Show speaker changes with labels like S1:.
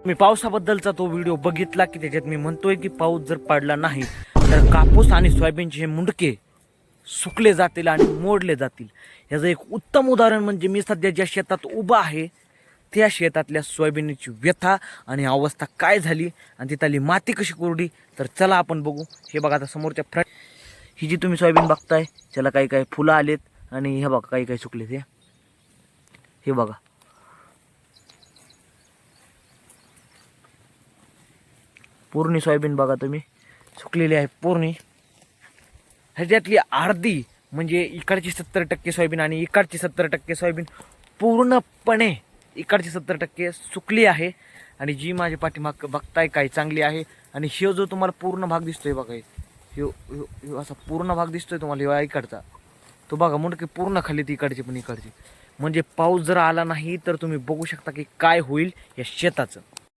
S1: मी पावसाबद्दलचा तो व्हिडिओ बघितला की त्याच्यात मी म्हणतोय की पाऊस जर पडला नाही तर कापूस आणि सोयाबीनचे हे मुंडके सुकले जातील आणि मोडले जातील. याचं एक उत्तम उदाहरण म्हणजे मी सध्या ज्या शेतात उभा आहे त्या शेतातल्या सोयाबीनची व्यथा आणि अवस्था काय झाली आणि तिथली माती कशी कोरडी. तर चला आपण बघू. हे बघा आता समोरच्या फ्रंट ही जी तुम्ही सोयाबीन बघताय त्याला काही काही फुलं आलेत आणि हे बघा काही काही सुकलेत. हे बघा पूर्ण सोयाबीन बघा तुम्ही सुकलेली आहे पूर्ण. ह्याच्यातली अर्धी म्हणजे इकडची 70% सोयाबीन आणि इकडची 70% सोयाबीन पूर्णपणे इकडची 70% सुकली आहे आणि जी माझ्या पाठीमाग बघताय काय चांगली आहे. आणि ह्यो जो तुम्हाला पूर्ण भाग दिसतोय बघा ह्यो असा पूर्ण भाग दिसतोय तुम्हाला ह्यो इकडचा तो बघा मुंडके पूर्ण खाली ती इकडची पण इकडची. म्हणजे पाऊस जर आला नाही तर तुम्ही बघू शकता की काय होईल या शेताचं.